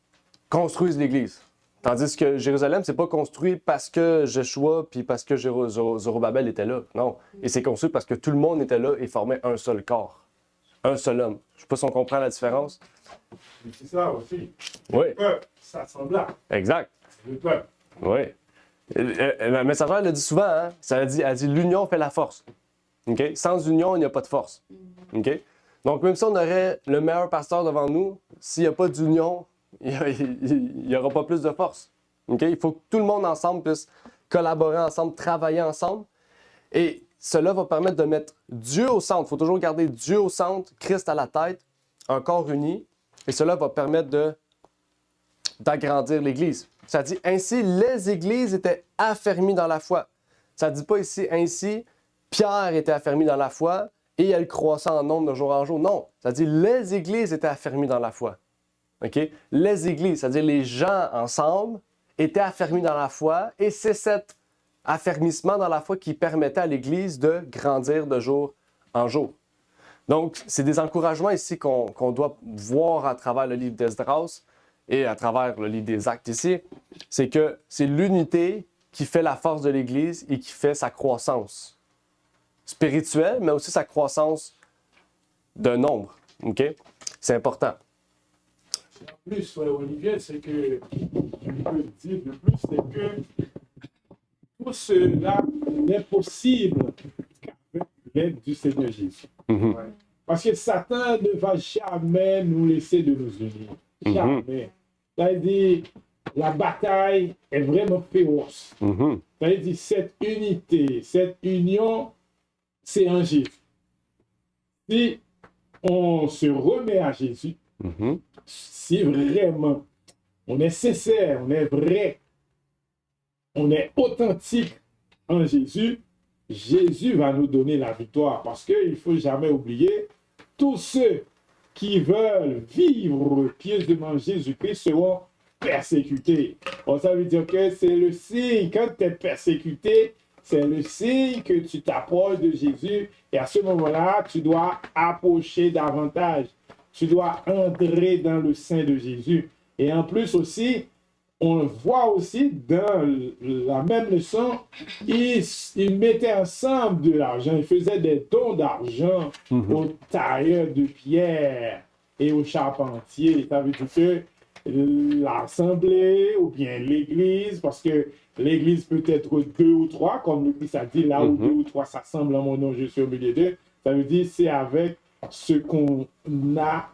construisent l'Église. Tandis que Jérusalem, c'est pas construit parce que Joshua puis parce que Zorobabel était là. Non. Et c'est construit parce que tout le monde était là et formait un seul corps. Un seul homme. Je sais pas si on comprend la différence. C'est ça aussi. Oui. Le peuple, ça semble là. Exact. C'est le peuple. Oui. Le messager le dit souvent, hein? Elle dit l'union fait la force. OK? Sans union, il n'y a pas de force. OK? Donc, même si on aurait le meilleur pasteur devant nous, s'il n'y a pas d'union, il n'y aura pas plus de force. OK? Il faut que tout le monde ensemble puisse collaborer ensemble, travailler ensemble. Et cela va permettre de mettre Dieu au centre. Il faut toujours garder Dieu au centre, Christ à la tête, un corps uni. Et cela va permettre d'agrandir l'Église. Ça dit ainsi, les Églises étaient affermies dans la foi. Ça ne dit pas ici ainsi, Pierre était affermi dans la foi et elle croissait en nombre de jour en jour. Non, ça dit les Églises étaient affermies dans la foi. OK? Les Églises, c'est-à-dire les gens ensemble, étaient affermis dans la foi et c'est cet affermissement dans la foi qui permettait à l'Église de grandir de jour en jour. Donc, c'est des encouragements ici qu'on doit voir à travers le livre d'Esdras et à travers le livre des Actes ici. C'est que c'est l'unité qui fait la force de l'Église et qui fait sa croissance spirituelle, mais aussi sa croissance de nombre. OK? C'est important. En plus, Olivier, c'est que, je peux dire de plus, c'est que tout cela n'est possible qu'avec l'aide du Seigneur Jésus. Mhm. Ouais. Parce que Satan ne va jamais nous laisser de nous unir. Jamais. C'est-à-dire, la bataille est vraiment féroce. Mhm. C'est-à-dire, cette unité, cette union, c'est en Jésus. Si on se remet à Jésus, Mhm. si vraiment on est sincère, on est vrai, on est authentique en Jésus, Jésus va nous donner la victoire. Parce qu'il ne faut jamais oublier, tous ceux qui veulent vivre pieusement Jésus-Christ seront persécutés. Bon, ça veut dire que c'est le signe, quand tu es persécuté, c'est le signe que tu t'approches de Jésus et à ce moment-là, tu dois approcher davantage. Tu dois entrer dans le sein de Jésus. Et en plus aussi, on voit aussi dans la même leçon, ils mettaient ensemble de l'argent. Ils faisaient des dons d'argent aux tailleurs de pierre et aux charpentiers. Ça veut dire que l'assemblée ou bien l'église, parce que l'église peut être 2 ou 3, comme le Christ a dit, là où 2 ou 3 s'assemblent en mon nom, je suis au milieu d'eux. Ça veut dire c'est avec ce qu'on a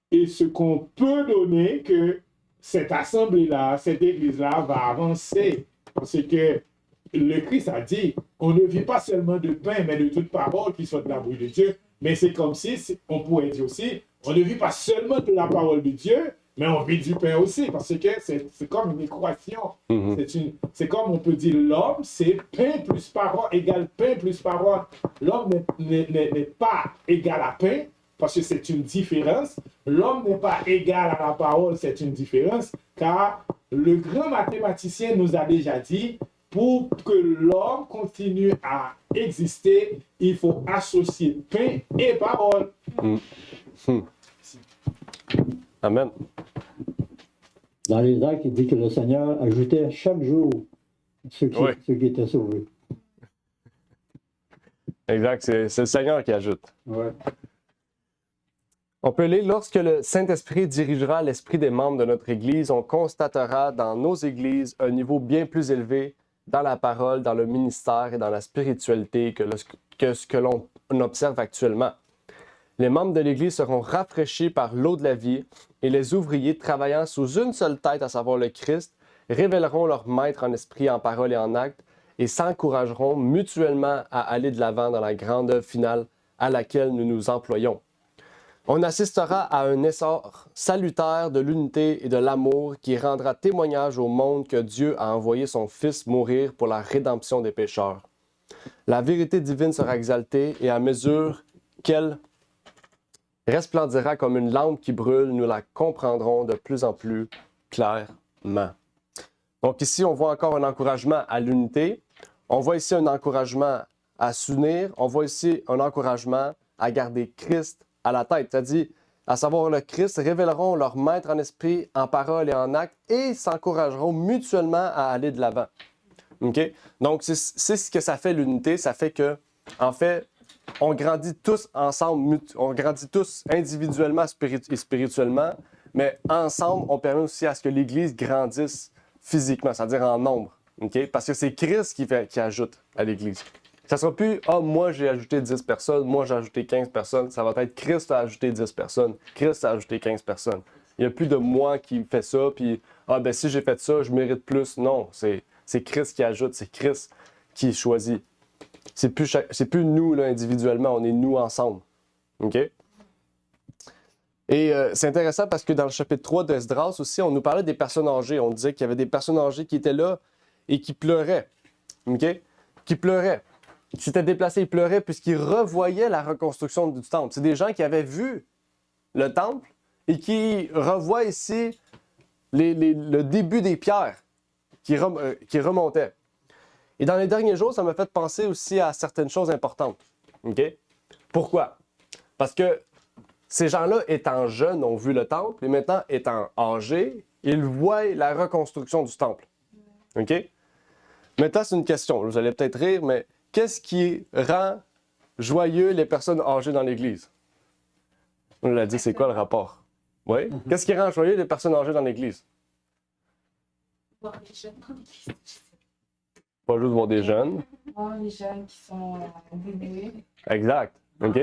et ce qu'on peut donner que cette assemblée-là, cette église-là va avancer. Parce que le Christ a dit, on ne vit pas seulement de pain, mais de toute parole qui sort de la bouche de Dieu. Mais c'est comme si, on pourrait dire aussi, on ne vit pas seulement de la parole de Dieu, mais on vit du pain aussi. Parce que c'est comme une équation. C'est comme on peut dire, l'homme, c'est pain plus parole égale pain plus parole. L'homme n'est pas égal à pain, parce que c'est une différence. L'homme n'est pas égal à la parole, c'est une différence, car le grand mathématicien nous a déjà dit, pour que l'homme continue à exister, il faut associer pain et parole. Amen. Dans les Actes, il dit que le Seigneur ajoutait chaque jour ceux qui étaient sauvés. Exact, c'est le Seigneur qui ajoute. Ouais. On peut lire, lorsque le Saint-Esprit dirigera l'esprit des membres de notre Église, on constatera dans nos églises un niveau bien plus élevé dans la parole, dans le ministère et dans la spiritualité que ce que l'on observe actuellement. Les membres de l'Église seront rafraîchis par l'eau de la vie et les ouvriers travaillant sous une seule tête, à savoir le Christ, révéleront leur maître en esprit, en parole et en acte et s'encourageront mutuellement à aller de l'avant dans la grande œuvre finale à laquelle nous nous employons. On assistera à un essor salutaire de l'unité et de l'amour qui rendra témoignage au monde que Dieu a envoyé son Fils mourir pour la rédemption des pécheurs. La vérité divine sera exaltée et à mesure qu'elle resplendira comme une lampe qui brûle, nous la comprendrons de plus en plus clairement. Donc ici, on voit encore un encouragement à l'unité. On voit ici un encouragement à s'unir. On voit ici un encouragement à garder Christ à la tête. C'est-à-dire, à savoir le Christ, révéleront leur maître en esprit, en parole et en acte et s'encourageront mutuellement à aller de l'avant. OK? Donc, c'est ce que ça fait l'unité. Ça fait que, en fait, on grandit tous ensemble, on grandit tous individuellement et spirituellement, mais ensemble, on permet aussi à ce que l'Église grandisse physiquement, c'est-à-dire en nombre. OK? Parce que c'est Christ qui ajoute à l'Église. Ça ne sera plus « Ah, moi, j'ai ajouté 10 personnes, moi, j'ai ajouté 15 personnes. » Ça va être « Christ a ajouté 10 personnes, Christ a ajouté 15 personnes. » Il n'y a plus de moi qui fait ça, puis « Ah, ben si j'ai fait ça, je mérite plus. » Non, c'est Christ qui ajoute, c'est Christ qui choisit. C'est plus nous, là, individuellement, on est nous ensemble. OK? Et c'est intéressant parce que dans le chapitre 3 d'Esdras aussi, on nous parlait des personnes âgées. On disait qu'il y avait des personnes âgées qui étaient là et qui pleuraient. OK? Qui pleuraient. Qui s'étaient déplacés, ils pleuraient puisqu'ils revoyaient la reconstruction du temple. C'est des gens qui avaient vu le temple et qui revoient ici le début des pierres qui remontaient. Et dans les derniers jours, ça m'a fait penser aussi à certaines choses importantes. OK? Pourquoi? Parce que ces gens-là, étant jeunes, ont vu le temple et maintenant, étant âgés, ils voient la reconstruction du temple. OK? Maintenant, c'est une question. Vous allez peut-être rire, mais qu'est-ce qui rend joyeux les personnes âgées dans l'Église? On l'a dit, c'est quoi le rapport? Oui? Qu'est-ce qui rend joyeux les personnes âgées dans l'Église? Voir les jeunes dans l'église. Pas juste voir des jeunes. Voir les jeunes qui sont dévoués. Exact. OK?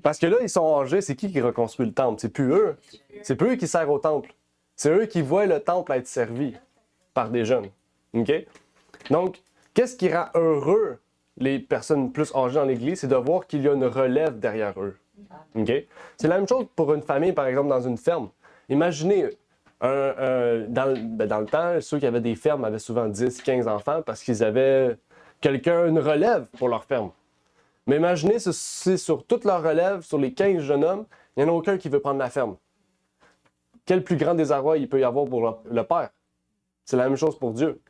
Parce que là, ils sont âgés, c'est qui reconstruit le temple? C'est plus eux. C'est plus eux qui servent au temple. C'est eux qui voient le temple être servi par des jeunes. OK? Donc, qu'est-ce qui rend heureux les personnes plus âgées dans l'Église? C'est de voir qu'il y a une relève derrière eux. OK? C'est la même chose pour une famille, par exemple, dans une ferme. Imaginez, dans le temps, ceux qui avaient des fermes avaient souvent 10, 15 enfants parce qu'ils avaient une relève pour leur ferme. Mais imaginez, c'est sur toute leur relève, sur les 15 jeunes hommes, il n'y en a aucun qui veut prendre la ferme. Quel plus grand désarroi il peut y avoir pour le Père? C'est la même chose pour Dieu.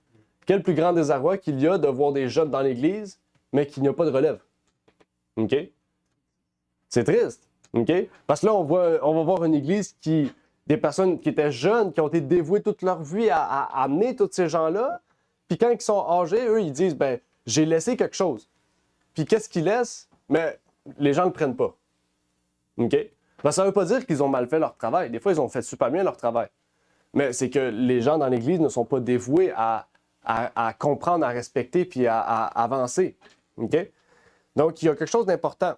Quel plus grand désarroi qu'il y a de voir des jeunes dans l'Église, mais qu'il n'y a pas de relève. OK? C'est triste. OK? Parce que là, on va voir une Église des personnes qui étaient jeunes, qui ont été dévouées toute leur vie à amener tous ces gens-là. Puis quand ils sont âgés, eux, ils disent, ben, j'ai laissé quelque chose. Puis qu'est-ce qu'ils laissent? Mais les gens ne le prennent pas. OK? Ben, ça ne veut pas dire qu'ils ont mal fait leur travail. Des fois, ils ont fait super bien leur travail. Mais c'est que les gens dans l'Église ne sont pas dévoués à comprendre, à respecter, puis à avancer. OK? Donc, il y a quelque chose d'important.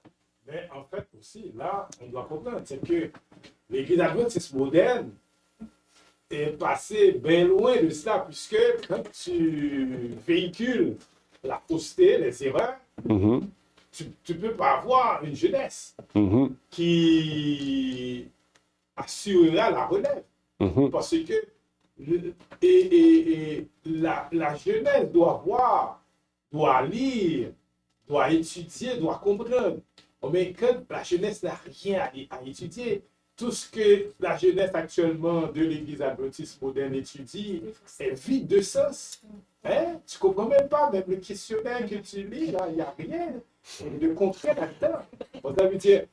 Mais en fait aussi, là, on doit comprendre, c'est que l'Église adventiste moderne est passée bien loin de cela, puisque quand tu véhicules la fausseté, les erreurs, tu ne peux pas avoir une jeunesse qui assurera la relève. Parce que la jeunesse doit voir, doit lire, doit étudier, doit comprendre. Mais quand la jeunesse n'a rien à étudier, tout ce que la jeunesse actuellement de l'Église adventiste moderne étudie est vide de sens. Hein? Tu ne comprends même pas, même le questionnaire que tu lis, là, il n'y a rien de concret là-dedans. Ça veut dire,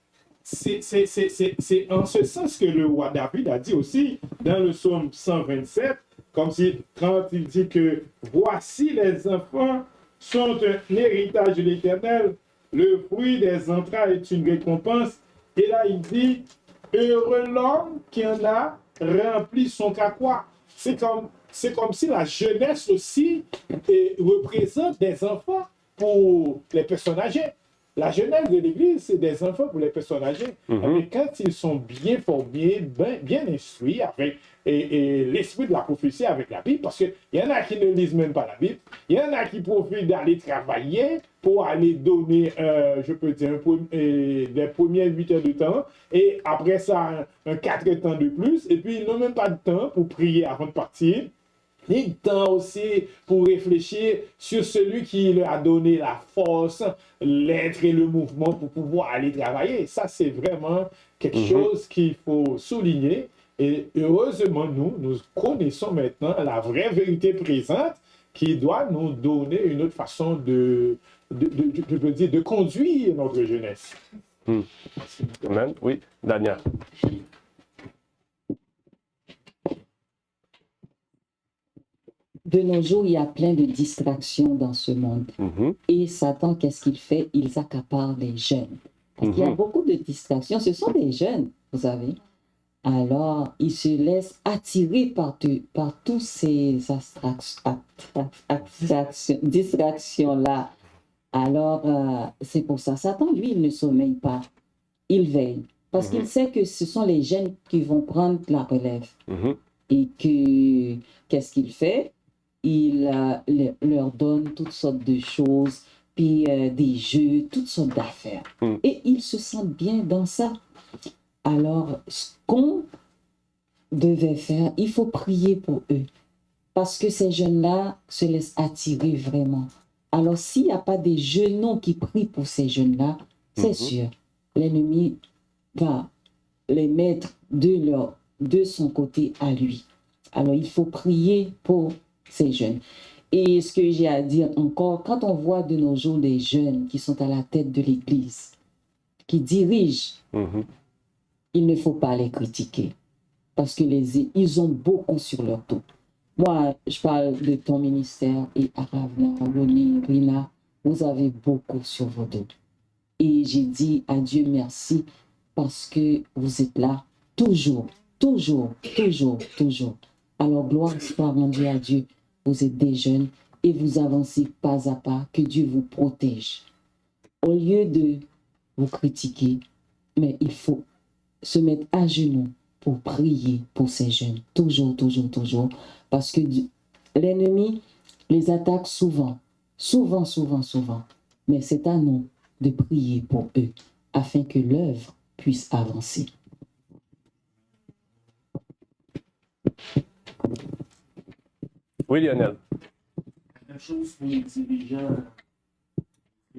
c'est en ce sens que le roi David a dit aussi dans le psaume 127, comme si, quand il dit que voici les enfants sont un héritage de l'Éternel, le fruit des entrailles est une récompense. Et là, il dit, heureux l'homme qui en a rempli son carquois. C'est comme si la jeunesse aussi représente des enfants pour les personnes âgées. la jeunesse de l'Église, c'est des enfants pour les personnes âgées. Mhm. Mais quand ils sont bien formés, bien instruits, avec et l'esprit de la prophétie avec la Bible, parce qu'il y en a qui ne lisent même pas la Bible, il y en a qui profitent d'aller travailler pour aller donner, je peux dire, les premières 8 heures de temps, et après ça, un 4 temps de plus, et puis ils n'ont même pas de temps pour prier avant de partir, ni de temps aussi pour réfléchir sur celui qui leur a donné la force, l'être et le mouvement pour pouvoir aller travailler. Ça, c'est vraiment quelque chose qu'il faut souligner. Et heureusement, nous connaissons maintenant la vraie vérité présente qui doit nous donner une autre façon de conduire notre jeunesse. Amen. Oui, Daniel. De nos jours, il y a plein de distractions dans ce monde. Mhm. Et Satan, qu'est-ce qu'il fait? Il accapare les jeunes. Parce qu'il y a beaucoup de distractions. Ce sont des jeunes, vous savez. Alors, ils se laissent attirer par tous ces distractions-là. Alors, c'est pour ça. Satan, lui, il ne sommeille pas. Il veille. Parce qu'il sait que ce sont les jeunes qui vont prendre la relève. Mhm. Et qu'est-ce qu'il fait? Il leur donne toutes sortes de choses, puis des jeux, toutes sortes d'affaires. Et ils se sentent bien dans ça. Alors, ce qu'on devait faire, il faut prier pour eux. Parce que ces jeunes-là se laissent attirer vraiment. Alors, s'il n'y a pas des jeunes qui prient pour ces jeunes-là, c'est sûr, l'ennemi va les mettre de son côté à lui. Alors, il faut prier pour ces jeunes. Et ce que j'ai à dire encore, quand on voit de nos jours des jeunes qui sont à la tête de l'Église, qui dirigent, il ne faut pas les critiquer. Parce qu'ils ont beaucoup sur leur dos. Moi, je parle de ton ministère et Aravna, Loni, Rina, vous avez beaucoup sur vos dos. Et j'ai dit à Dieu merci parce que vous êtes là toujours, toujours, toujours, toujours. Alors, gloire soit rendue à Dieu. Vous êtes des jeunes et vous avancez pas à pas. Que Dieu vous protège. Au lieu de vous critiquer, mais il faut se mettre à genoux pour prier pour ces jeunes. Toujours, toujours, toujours. Parce que l'ennemi les attaque souvent. Souvent, souvent, souvent. Mais c'est à nous de prier pour eux afin que l'œuvre puisse avancer. Oui, Lionel. La même chose pour les dirigeants.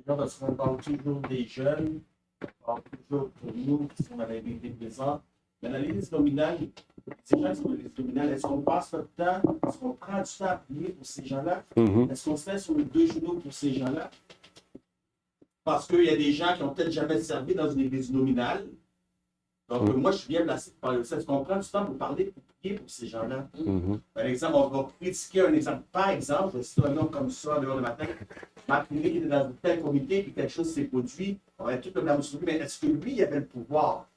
Parce qu'on parle toujours des jeunes, on parle toujours pour nous qui sont à la vérité présente. Mais dans l'église nominale, ces gens qui sont dans l'église nominale, est-ce qu'on passe notre temps, est-ce qu'on prend du temps à prier pour ces gens-là? Est-ce qu'on se met sur les 2 genoux pour ces gens-là? Parce qu'il y a des gens qui n'ont peut-être jamais servi dans une église nominale. Donc, moi, je suis bien placé pour parler de ça. Est-ce qu'on prend du temps pour parler, pour prier pour ces gens-là? Par exemple, on va critiquer un exemple. Par exemple, si un homme comme ça, dehors le matin, m'a privé qu'il était dans un tel comité, puis quelque chose s'est produit, on va tout le blâmer sur lui, mais est-ce que lui, il avait le pouvoir?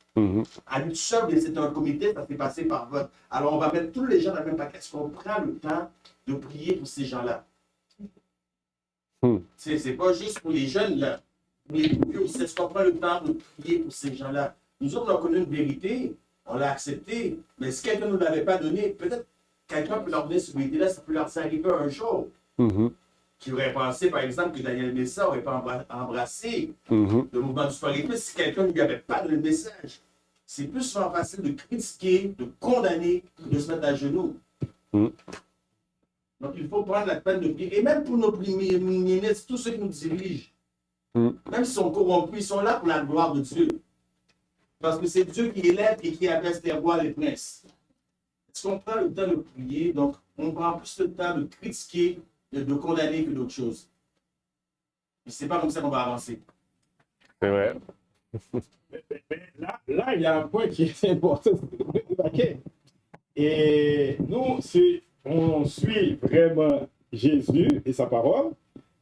À lui tout seul, c'était un comité, ça s'est passé par vote. Alors, on va mettre tous les gens dans le même paquet. Est-ce qu'on prend le temps de prier pour ces gens-là? C'est pas juste pour les jeunes, là. Mais c'est ce qu'on prend le temps de prier pour ces gens-là. Nous autres, on a connu une vérité, on l'a acceptée, mais si quelqu'un ne nous l'avait pas donné, peut-être quelqu'un peut leur donner cette vérité-là, ça peut leur arriver un jour. Qui aurait pensé, par exemple, que Daniel Messa n'aurait pas embrassé le mouvement du soir éclipse si quelqu'un ne lui avait pas donné le message. C'est plus souvent facile de critiquer, de condamner, que de se mettre à genoux. Donc, il faut prendre la peine de prier. Et même pour nos ministres, tous ceux qui nous dirigent, même s'ils sont corrompus, ils sont là pour la gloire de Dieu. Parce que c'est Dieu qui élève et qui abaisse les rois et les princes. Est-ce qu'on prend le temps de prier? Donc, on prend plus le temps de critiquer, de condamner que d'autres choses. Et c'est pas comme ça qu'on va avancer. C'est vrai. Mais là, il y a un point qui est important. Et nous, si on suit vraiment Jésus et sa parole,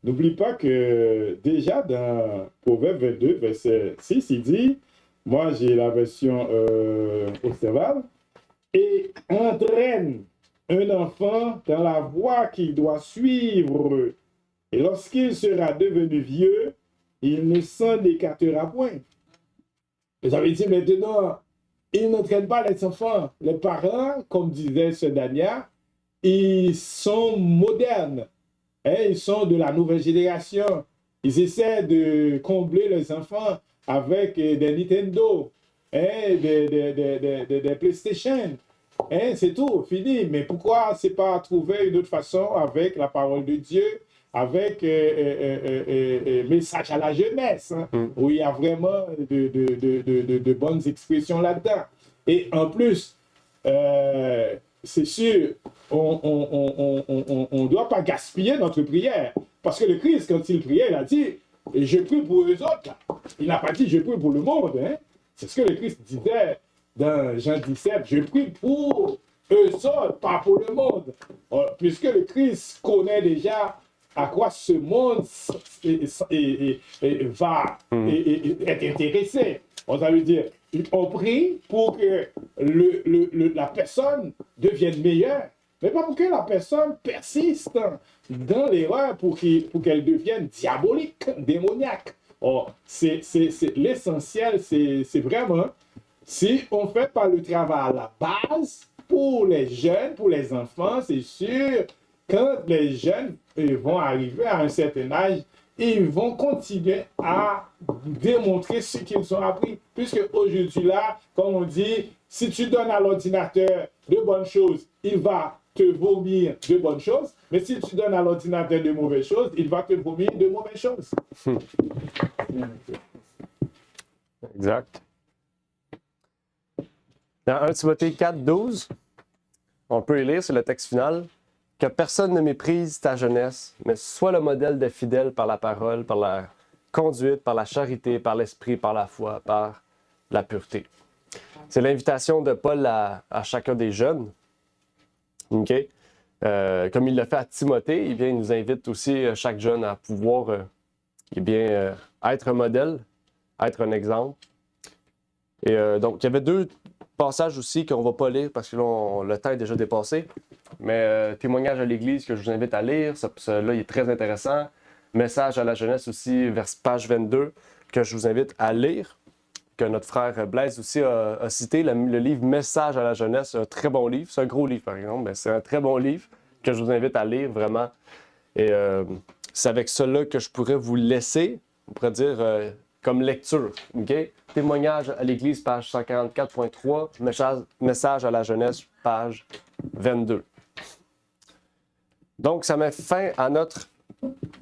n'oublie pas que déjà dans Proverbe 22, verset 6, il dit, moi j'ai la version observable, et entraîne un enfant dans la voie qu'il doit suivre. Et lorsqu'il sera devenu vieux, il ne s'en écartera point. Ça veut dire maintenant, il n'entraîne pas les enfants. Les parents, comme disait ce Daniel, ils sont modernes. Hein, ils sont de la nouvelle génération. Ils essaient de combler les enfants avec des Nintendo, hein, des PlayStation. Hein, c'est tout, fini. Mais pourquoi c'est pas trouver une autre façon avec la parole de Dieu, avec message à la jeunesse, hein, où il y a vraiment de bonnes expressions là-dedans. Et en plus, c'est sûr, on ne doit pas gaspiller notre prière. Parce que le Christ, quand il priait, il a dit « Je prie pour eux autres ». Il n'a pas dit « Je prie pour le monde hein. ». C'est ce que le Christ disait dans Jean 17 « Je prie pour eux autres, pas pour le monde ». Puisque le Christ connaît déjà à quoi ce monde va être intéressé. Ça veut dire, on prie pour que la personne devienne meilleure, mais pas pour que la personne persiste dans l'erreur pour qu'elle devienne diabolique, démoniaque. L'essentiel, c'est vraiment, si on ne fait pas le travail à la base, pour les jeunes, pour les enfants, c'est sûr, quand les jeunes vont arriver à un certain âge, ils vont continuer à démontrer ce qu'ils ont appris. Puisque aujourd'hui, là, comme on dit, si tu donnes à l'ordinateur de bonnes choses, il va te vomir de bonnes choses. Mais si tu donnes à l'ordinateur de mauvaises choses, il va te vomir de mauvaises choses. Exact. Dans 1 Timothée 4, 12, on peut y lire, c'est le texte final. Que personne ne méprise ta jeunesse, mais sois le modèle des fidèles par la parole, par la conduite, par la charité, par l'esprit, par la foi, par la pureté. C'est l'invitation de Paul à chacun des jeunes. OK? Comme il l'a fait à Timothée, il nous invite aussi chaque jeune à pouvoir être un modèle, être un exemple. Et donc, il y avait deux passages aussi qu'on ne va pas lire parce que là, le temps est déjà dépassé. Mais témoignage à l'Église que je vous invite à lire, là, il est très intéressant. Message à la jeunesse aussi, vers page 22, que je vous invite à lire, que notre frère Blaise aussi a cité, le livre Message à la jeunesse, un très bon livre. C'est un gros livre, par exemple, mais c'est un très bon livre que je vous invite à lire, vraiment. Et c'est avec cela que je pourrais vous laisser, on pourrait dire, comme lecture. OK? Témoignage à l'Église, page 144.3, message à la jeunesse, page 22. Donc, ça met fin à notre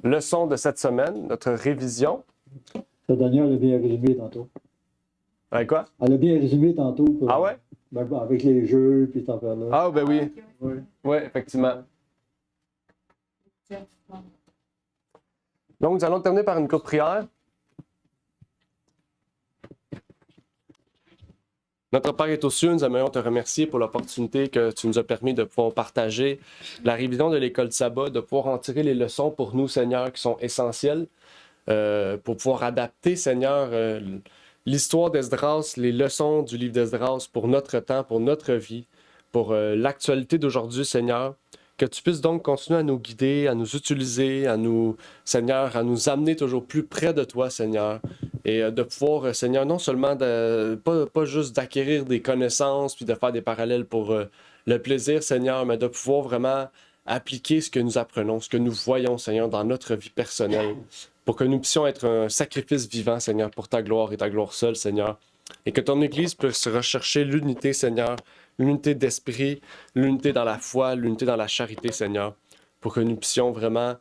leçon de cette semaine, notre révision. Ça, Daniel a bien résumé tantôt. Avec quoi? Elle a bien résumé tantôt. Ah ouais? Avec les jeux et cette affaire-là. Ah, ben oui. Oui, Oui, effectivement. Donc, nous allons terminer par une courte prière. Notre Père est aux cieux, nous aimerions te remercier pour l'opportunité que tu nous as permis de pouvoir partager la révision de l'école de sabbat, de pouvoir en tirer les leçons pour nous, Seigneur, qui sont essentielles, pour pouvoir adapter, Seigneur, l'histoire d'Esdras, les leçons du livre d'Esdras pour notre temps, pour notre vie, pour l'actualité d'aujourd'hui, Seigneur. Que tu puisses donc continuer à nous guider, à nous utiliser, Seigneur, à nous amener toujours plus près de toi, Seigneur. Et de pouvoir, Seigneur, non seulement pas juste d'acquérir des connaissances puis de faire des parallèles pour le plaisir, Seigneur, mais de pouvoir vraiment appliquer ce que nous apprenons, ce que nous voyons, Seigneur, dans notre vie personnelle, pour que nous puissions être un sacrifice vivant, Seigneur, pour ta gloire et ta gloire seule, Seigneur. Et que ton Église puisse rechercher l'unité, Seigneur, l'unité d'esprit, l'unité dans la foi, l'unité dans la charité, Seigneur, pour que nous puissions vraiment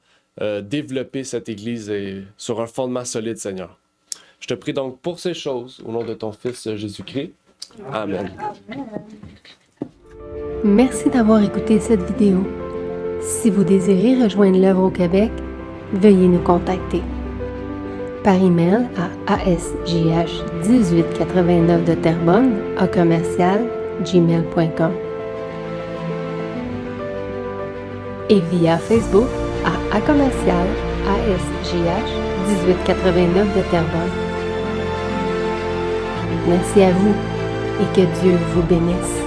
développer cette Église sur un fondement solide, Seigneur. Je te prie donc pour ces choses, au nom de ton Fils Jésus-Christ. Amen. Merci d'avoir écouté cette vidéo. Si vous désirez rejoindre l'œuvre au Québec, veuillez nous contacter par email à asjh1889 de Terrebonne @gmail.com et via Facebook à commercial asjh1889 de Terrebonne. Merci à vous et que Dieu vous bénisse.